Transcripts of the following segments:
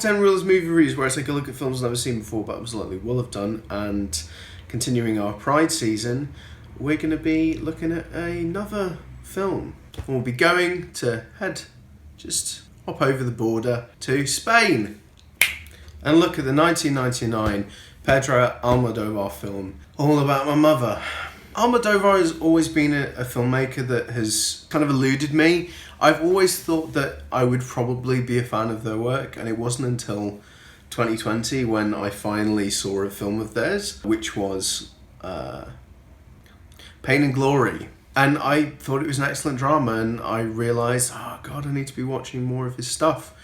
to 10 Reels movie reviews, where I take a look at films I've never seen before but absolutely will have done. And continuing our Pride season, we're going to be looking at another film. And we'll be going to hop over the border to Spain and look at the 1999 Pedro Almodovar film, All About My Mother. Almodovar has always been a filmmaker that has kind of eluded me. I've always thought that I would probably be a fan of their work, and it wasn't until 2020 when I finally saw a film of theirs, which was Pain and Glory. And I thought it was an excellent drama, and I realised, oh God, I need to be watching more of his stuff.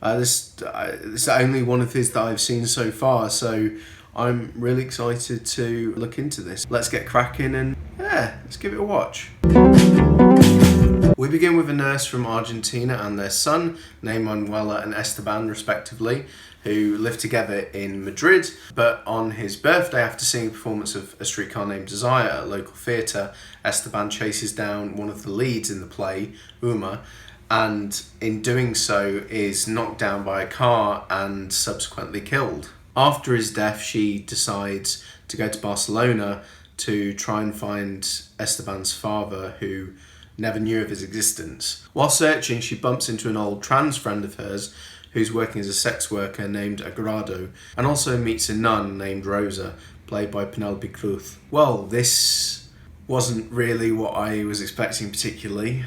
This is only one of his that I've seen so far, so I'm really excited to look into this. Let's get cracking and let's give it a watch. We begin with a nurse from Argentina and their son, named Manuela and Esteban respectively, who live together in Madrid, but on his birthday, after seeing a performance of A Streetcar Named Desire at a local theatre, Esteban chases down one of the leads in the play, Uma, and in doing so is knocked down by a car and subsequently killed. After his death, she decides to go to Barcelona to try and find Esteban's father, who never knew of his existence. While searching, she bumps into an old trans friend of hers who's working as a sex worker named Agrado, and also meets a nun named Rosa, played by Penelope Cruz. Well, this wasn't really what I was expecting particularly.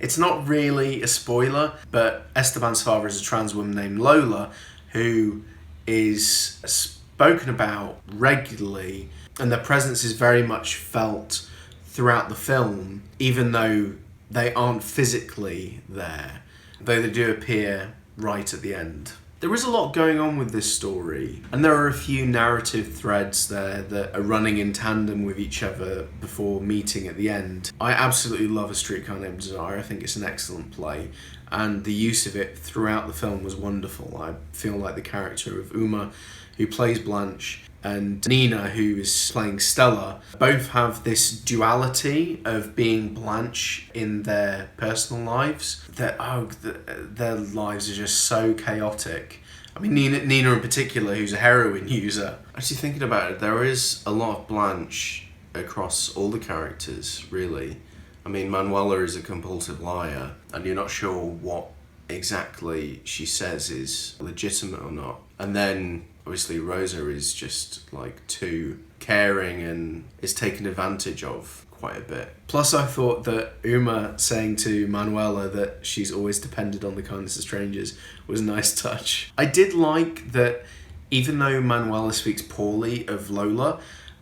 It's not really a spoiler, but Esteban's father is a trans woman named Lola, who is spoken about regularly, and their presence is very much felt throughout the film, even though they aren't physically there, though they do appear right at the end. There is a lot going on with this story, and there are a few narrative threads there that are running in tandem with each other before meeting at the end. I absolutely love A Streetcar Named Desire. I think it's an excellent play, and the use of it throughout the film was wonderful. I feel like the character of Uma, who plays Blanche, and Nina, who is playing Stella, both have this duality of being Blanche in their personal lives. Their lives are just so chaotic. I mean, Nina in particular, who's a heroin user. Actually, thinking about it, there is a lot of Blanche across all the characters, really. I mean, Manuela is a compulsive liar, and you're not sure what exactly she says is legitimate or not. And then obviously Rosa is just like too caring and is taken advantage of quite a bit. Plus, I thought that Uma saying to Manuela that she's always depended on the kindness of strangers was a nice touch. I did like that even though Manuela speaks poorly of Lola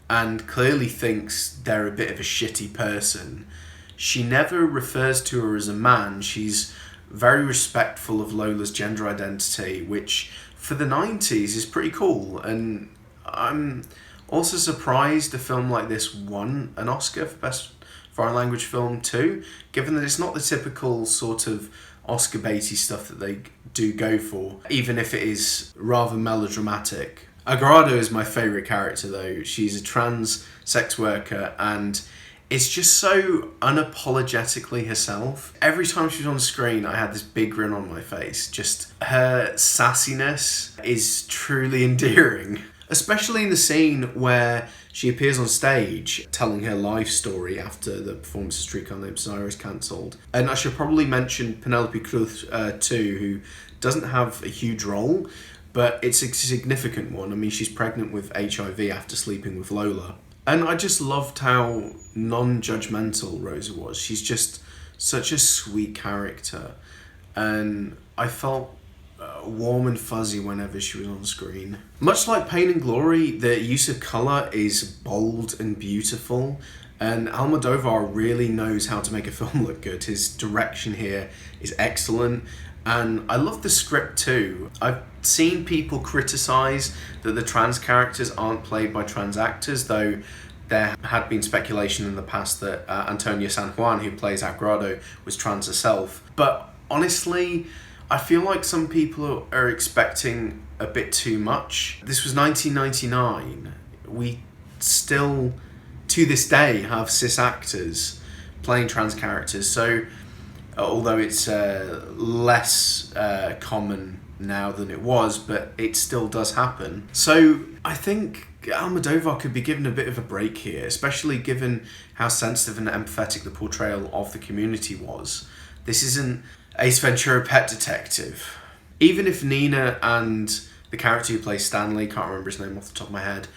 and clearly thinks they're a bit of a shitty person, she never refers to her as a man. She's very respectful of Lola's gender identity, which for the 90s is pretty cool. And I'm also surprised a film like this won an Oscar for Best Foreign Language Film too, given that it's not the typical sort of Oscar baity stuff that they do go for, even if it is rather melodramatic. Agrado is my favourite character though. She's a trans sex worker and it's just so unapologetically herself. Every time she was on screen, I had this big grin on my face. Just her sassiness is truly endearing. Especially in the scene where she appears on stage telling her life story after the performance of Streetcar Named Desire is cancelled. And I should probably mention Penelope Cruz too, who doesn't have a huge role, but it's a significant one. I mean, she's pregnant with HIV after sleeping with Lola. And I just loved how non-judgmental Rosa was. She's just such a sweet character. And I felt warm and fuzzy whenever she was on screen. Much like Pain and Glory, the use of colour is bold and beautiful. And Almodovar really knows how to make a film look good. His direction here is excellent. And I love the script too. I've seen people criticise that the trans characters aren't played by trans actors, though there had been speculation in the past that Antonia San Juan, who plays Agrado, was trans herself. But honestly, I feel like some people are expecting a bit too much. This was 1999. We still, to this day, have cis actors playing trans characters, so although it's less common now than it was, but it still does happen. So I think Almodovar could be given a bit of a break here, especially given how sensitive and empathetic the portrayal of the community was. This isn't Ace Ventura: Pet Detective. Even if Nina and the character who plays Stanley, can't remember his name off the top of my head,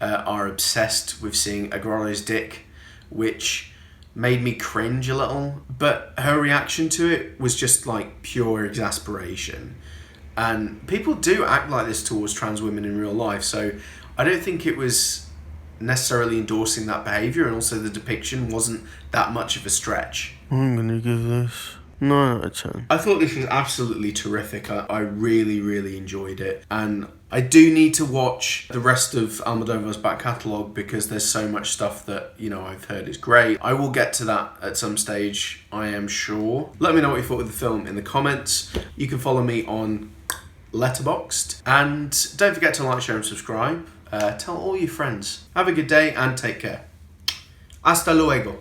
are obsessed with seeing Aguaro's dick, which made me cringe a little, but her reaction to it was just like pure exasperation. And people do act like this towards trans women in real life, so I don't think it was necessarily endorsing that behaviour, and also the depiction wasn't that much of a stretch. I'm gonna give this 9 out of 10. I thought this was absolutely terrific. I really, really enjoyed it. And I do need to watch the rest of Almodovar's back catalogue because there's so much stuff that, you know, I've heard is great. I will get to that at some stage, I am sure. Let me know what you thought of the film in the comments. You can follow me on Letterboxd. And don't forget to like, share and subscribe. Tell all your friends. Have a good day and take care. Hasta luego.